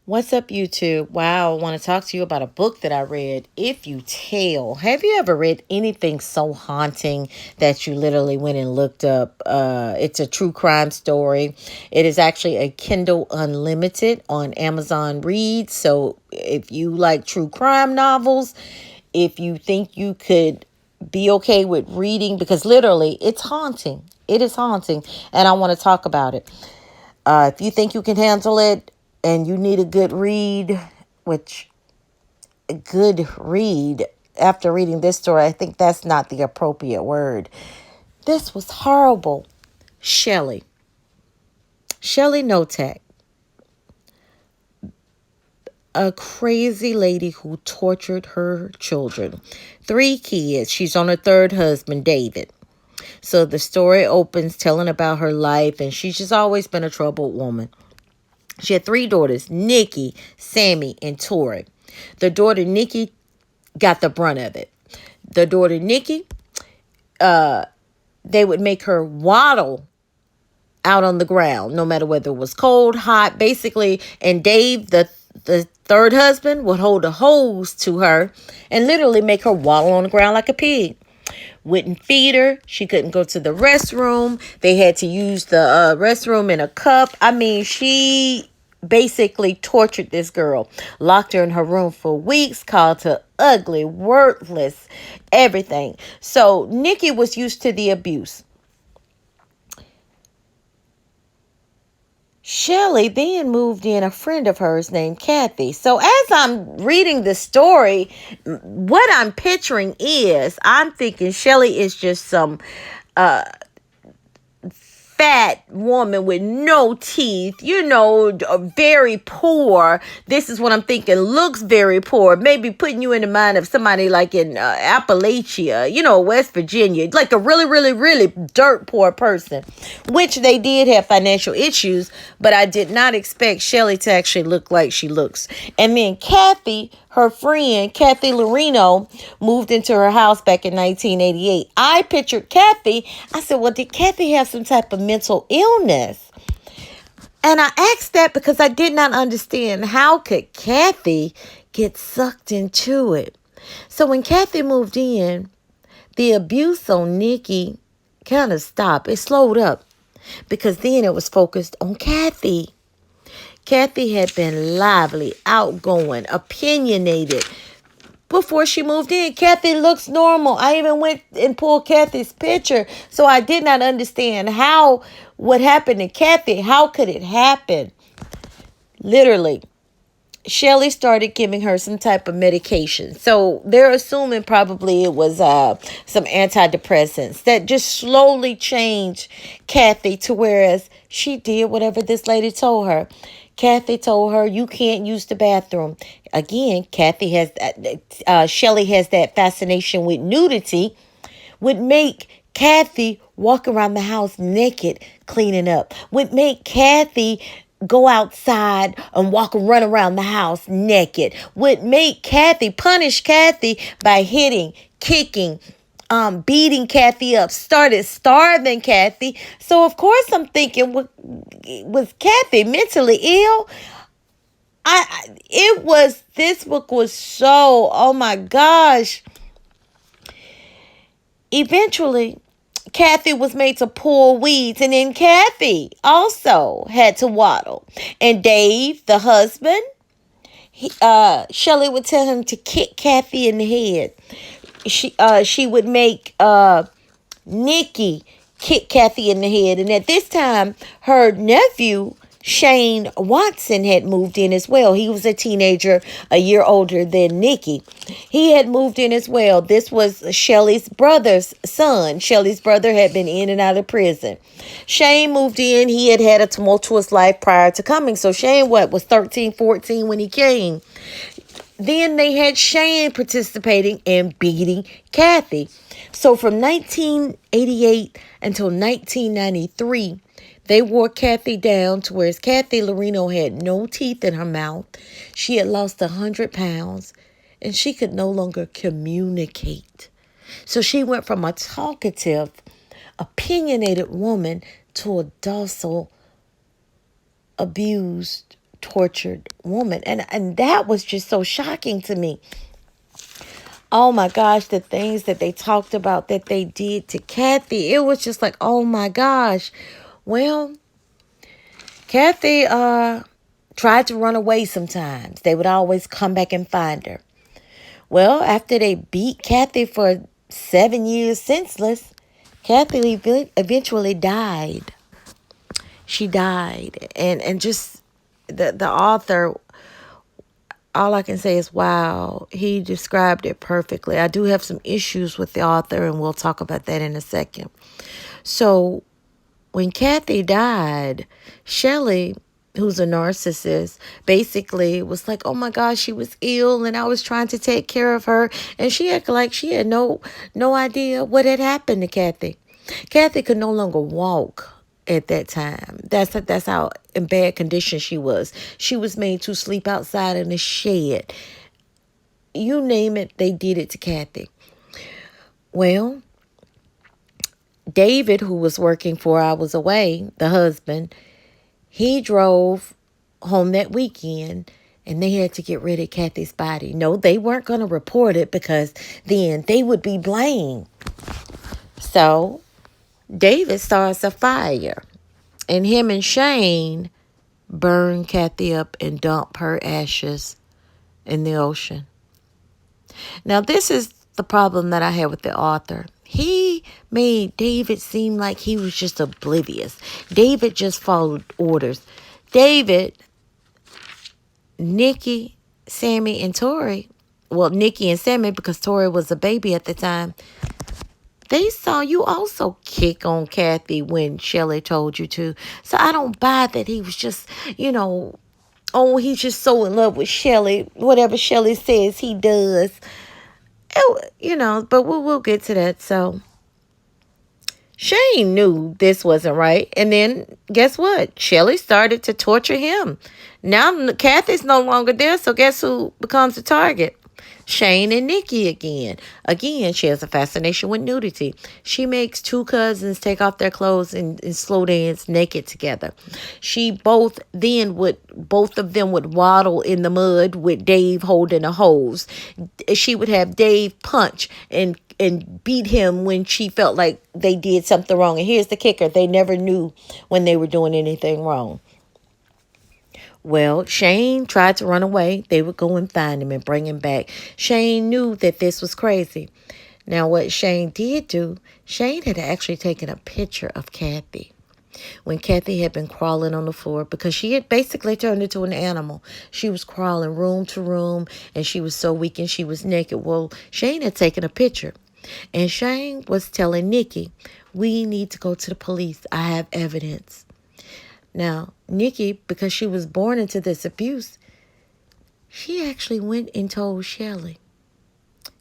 What's up, YouTube? Wow, I want to talk to you about a book that I read. If You Tell. Have you ever read anything so haunting that you literally went and looked up? It's a true crime story. It is actually a Kindle Unlimited on Amazon Read. So if you like true crime novels, if you think you could be okay with reading, because literally it's haunting. It is haunting, and I want to talk about it. If you think you can handle it and you need a good read, which a good read after reading this story, I think that's not the appropriate word. This was horrible. Shelley. Shelley Notek, a crazy lady who tortured her children. 3 kids. She's on her third husband, David. So the story opens telling about her life, and she's just always been a troubled woman. She had 3 daughters, Nikki, Sammy, and Tori. The daughter, Nikki, got the brunt of it. The daughter, Nikki, they would make her waddle out on the ground, no matter whether it was cold, hot, basically. And Dave, the third husband, would hold a hose to her and literally make her waddle on the ground like a pig. Wouldn't feed her. She couldn't go to the restroom. They had to use the restroom in a cup. I mean, she basically tortured this girl. Locked her in her room for weeks. Called her ugly, worthless, everything. So Nikki was used to the abuse. Shelley then moved in a friend of hers named Kathy. So as I'm reading the story, what I'm picturing is I'm thinking Shelley is just some fat woman with no teeth, very poor. This is what I'm thinking. Looks very poor. Maybe putting you in the mind of somebody like in Appalachia, West Virginia, like a really, really, really dirt poor person, which they did have financial issues, but I did not expect Shelley to actually look like she looks. And then Kathy, her friend, Kathy Lorino, moved into her house back in 1988. I pictured Kathy. I said, well, did Kathy have some type of mental illness? And I asked that because I did not understand how could Kathy get sucked into it. So when Kathy moved in, the abuse on Nikki kind of stopped. It slowed up because then it was focused on Kathy. Kathy had been lively, outgoing, opinionated. Before she moved in, Kathy looks normal. I even went and pulled Kathy's picture. So I did not understand what happened to Kathy. How could it happen? Literally, Shelley started giving her some type of medication. So they're assuming probably it was some antidepressants that just slowly changed Kathy to whereas she did whatever this lady told her. Kathy told her, you can't use the bathroom. Again, Shelley has that fascination with nudity, would make Kathy walk around the house naked, cleaning up, would make Kathy go outside and walk and run around the house naked, would make Kathy, punish Kathy by hitting, kicking, beating Kathy up, started starving Kathy. So of course I'm thinking, was Kathy mentally ill? This book was so, oh my gosh. Eventually, Kathy was made to pull weeds, and then Kathy also had to waddle. And Dave, the husband, Shelley would tell him to kick Kathy in the head. She would make Nikki kick Kathy in the head. And at this time, her nephew, Shane Watson, had moved in as well. He was a teenager, a year older than Nikki. He had moved in as well. This was Shelley's brother's son. Shelley's brother had been in and out of prison. Shane moved in. He had had a tumultuous life prior to coming. So Shane, was 13, 14 when he came. Then they had Shane participating in beating Kathy. So from 1988 until 1993, they wore Kathy down to where Kathy Lorino had no teeth in her mouth. She had lost 100 pounds and she could no longer communicate. So she went from a talkative, opinionated woman to a docile, abused, tortured woman. And that was just so shocking to me. Oh my gosh, the things that they talked about that they did to Kathy. It was just like, oh my gosh. Well, Kathy tried to run away sometimes. They would always come back and find her. Well, after they beat Kathy for 7 years senseless, Kathy eventually died. She died. And just the author, all I can say is, wow, he described it perfectly. I do have some issues with the author, and we'll talk about that in a second. So when Kathy died, Shelley, who's a narcissist, basically was like, oh my gosh, she was ill and I was trying to take care of her. And she acted like she had no idea what had happened to Kathy. Kathy could no longer walk at that time. That's how in bad condition she was. She was made to sleep outside in a shed. You name it, they did it to Kathy. Well, David, who was working 4 hours away, the husband, he drove home that weekend and they had to get rid of Kathy's body. No, they weren't going to report it because then they would be blamed. So David starts a fire and him and Shane burn Kathy up and dump her ashes in the ocean. Now, this is the problem that I had with the author. He made David seem like he was just oblivious. David just followed orders. David, Nikki, Sammy, and Tori, well, Nikki and Sammy, because Tori was a baby at the time, they saw you also kick on Kathy when Shelley told you to. So I don't buy that he was just, oh, he's just so in love with Shelley. Whatever Shelley says, he does. But we'll get to that. So Shane knew this wasn't right. And then guess what? Shelley started to torture him. Now Kathy's no longer there. So guess who becomes the target? Shane and Nikki again. Again, she has a fascination with nudity. She makes two cousins take off their clothes and slow dance naked together. Both of them would waddle in the mud with Dave holding a hose. She would have Dave punch and beat him when she felt like they did something wrong. And here's the kicker. They never knew when they were doing anything wrong. Well, Shane tried to run away. They would go and find him and bring him back. Shane knew that this was crazy. Now, what Shane did do, Shane had actually taken a picture of Kathy when Kathy had been crawling on the floor because she had basically turned into an animal. She was crawling room to room and she was so weak and she was naked. Well, Shane had taken a picture and Shane was telling Nikki, we need to go to the police. I have evidence. Now, Nikki, because she was born into this abuse, she actually went and told Shelley.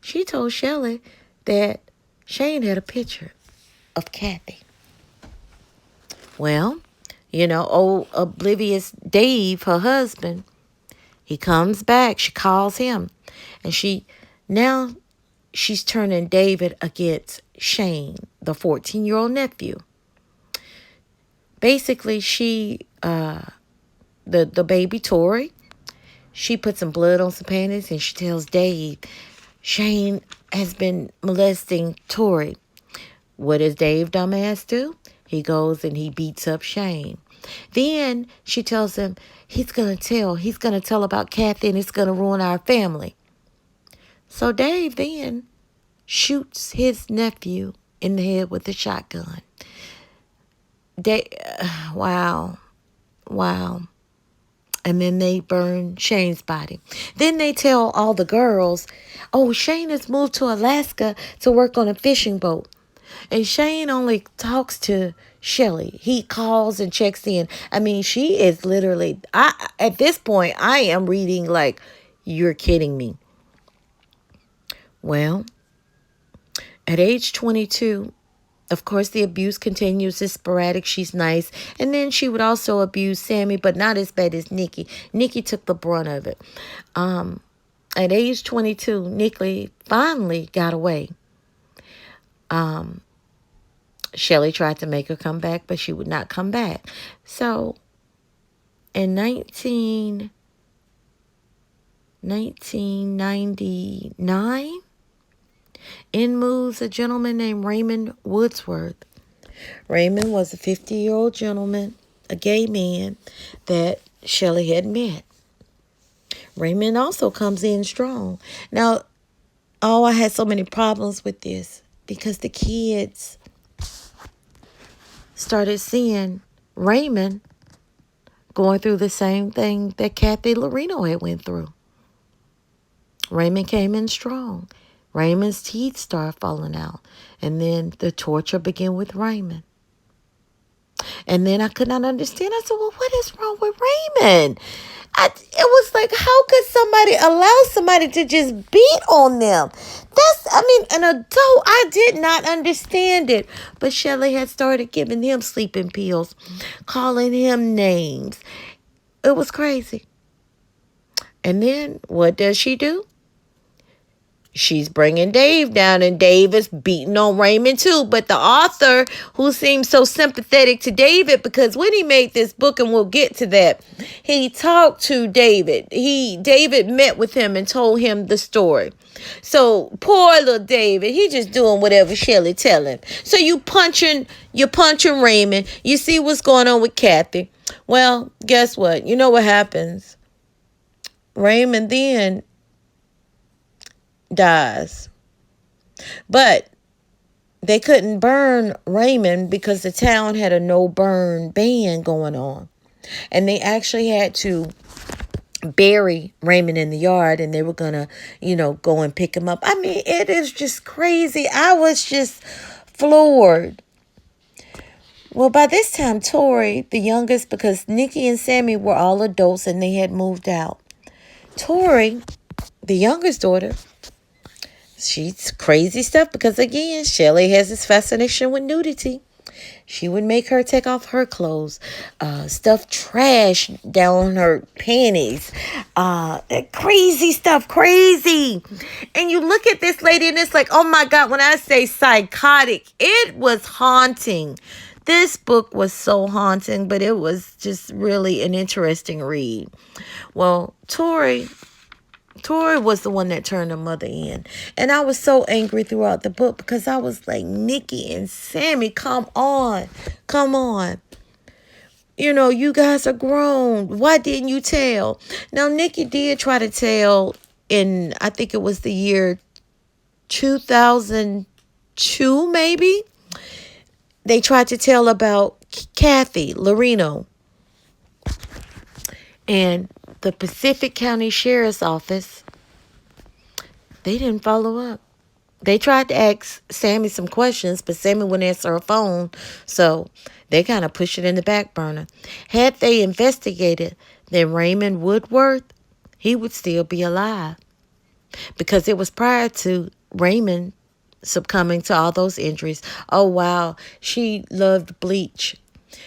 She told Shelley that Shane had a picture of Kathy. Well, old oblivious Dave, her husband, he comes back. She calls him. And she's turning David against Shane, the 14-year-old nephew. Basically, the baby Tori, she put some blood on some panties and she tells Dave, Shane has been molesting Tori. What does Dave dumbass do? He goes and he beats up Shane. Then she tells him he's going to tell about Kathy and it's going to ruin our family. So Dave then shoots his nephew in the head with a shotgun. Wow. And then they burn Shane's body. Then they tell all the girls, oh, Shane has moved to Alaska to work on a fishing boat. And Shane only talks to Shelley. He calls and checks in. I mean, she is literally, at this point, I am reading like, you're kidding me. Well, at age 22, of course, the abuse continues. It's sporadic. She's nice. And then she would also abuse Sammy, but not as bad as Nikki. Nikki took the brunt of it. At age 22, Nikki finally got away. Shelley tried to make her come back, but she would not come back. So In 1999, in moves a gentleman named Raymond Woodsworth. Raymond was a 50-year-old gentleman, a gay man that Shelley had met. Raymond also comes in strong. Now, I had so many problems with this because the kids started seeing Raymond going through the same thing that Kathy Lorino had went through. Raymond came in strong. Raymond's teeth started falling out. And then the torture began with Raymond. And then I could not understand. I said, well, what is wrong with Raymond? It was like, how could somebody allow somebody to just beat on them? An adult, I did not understand it. But Shelley had started giving him sleeping pills, calling him names. It was crazy. And then what does she do? She's bringing Dave down, and Dave is beating on Raymond too. But the author, who seems so sympathetic to David, because when he made this book, and we'll get to that, he talked to David. David met with him and told him the story. So poor little David, he just doing whatever Shelley tell him. So you're punching Raymond. You see what's going on with Kathy. Well, guess what? You know what happens? Raymond then dies. But they couldn't burn Raymond because the town had a no burn ban going on. And they actually had to bury Raymond in the yard, and they were going to, go and pick him up. I mean, it is just crazy. I was just floored. Well, by this time, Tori, the youngest, because Nikki and Sammy were all adults and they had moved out. Tori, the youngest daughter, she's crazy stuff because, again, Shelley has this fascination with nudity. She would make her take off her clothes, stuff trash down her panties, crazy stuff, crazy. And you look at this lady and it's like, oh my God, when I say psychotic, it was haunting. This book was so haunting, but it was just really an interesting read. Well, Tori was the one that turned her mother in. And I was so angry throughout the book because I was like, Nikki and Sammy, come on. You guys are grown. Why didn't you tell? Now, Nikki did try to tell in, I think it was the year 2002, maybe. They tried to tell about Kathy Lorino. And the Pacific County Sheriff's Office, they didn't follow up. They tried to ask Sammy some questions, but Sammy wouldn't answer her phone, so they kind of pushed it in the back burner. Had they investigated, then Raymond Woodworth, he would still be alive, because it was prior to Raymond succumbing to all those injuries. Oh, wow. She loved bleach.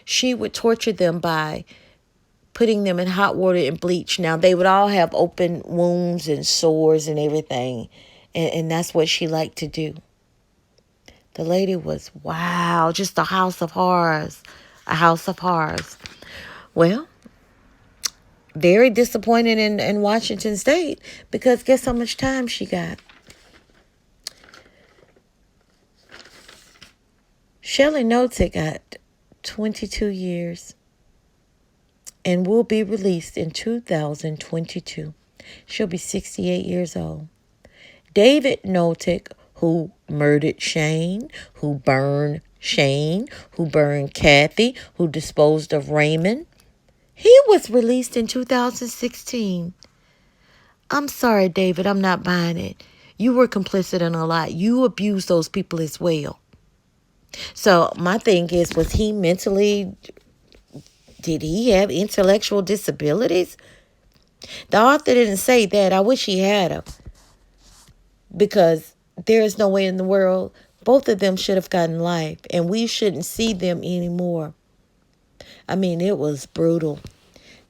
She would torture them by putting them in hot water and bleach. Now, they would all have open wounds and sores and everything. And that's what she liked to do. The lady was, wow, just a house of horrors. A house of horrors. Well, very disappointed in Washington State, because guess how much time she got? Shelley Notek got 22 years. And will be released in 2022. She'll be 68 years old. David Notek, who murdered Shane, who burned Kathy, who disposed of Raymond, he was released in 2016. I'm sorry, David, I'm not buying it. You were complicit in a lot. You abused those people as well. So my thing is, was he mentally... Did he have intellectual disabilities? The author didn't say that. I wish he had them. Because there is no way in the world both of them should have gotten life. And we shouldn't see them anymore. I mean, it was brutal.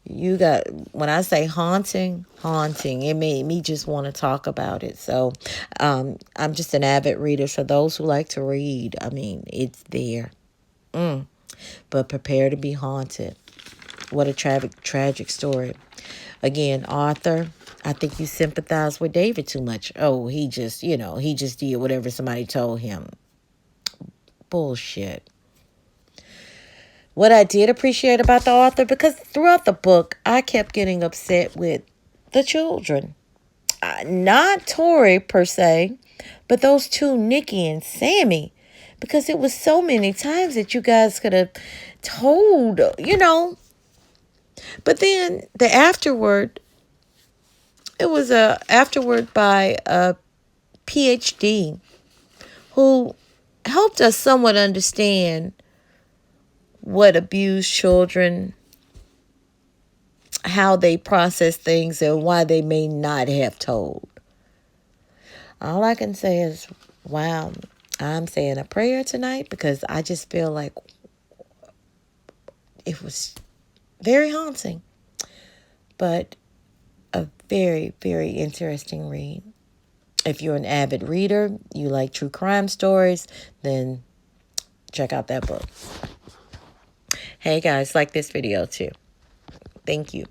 When I say haunting, it made me just want to talk about it. So I'm just an avid reader. For those who like to read, I mean, it's there. But prepare to be haunted. What a tragic story. Again, Arthur, I think you sympathize with David too much. Oh, he just did whatever somebody told him. Bullshit. What I did appreciate about the author, because throughout the book, I kept getting upset with the children. Not Tori per se, but those two, Nikki and Sammy. Because it was so many times that you guys could have told, But then the afterword, it was a afterword by a PhD who helped us somewhat understand what abused children, how they process things, and why they may not have told. All I can say is, wow, I'm saying a prayer tonight because I just feel like it was very haunting, but a very, very interesting read. If you're an avid reader, you like true crime stories, then check out that book. Hey guys, like this video too. Thank you.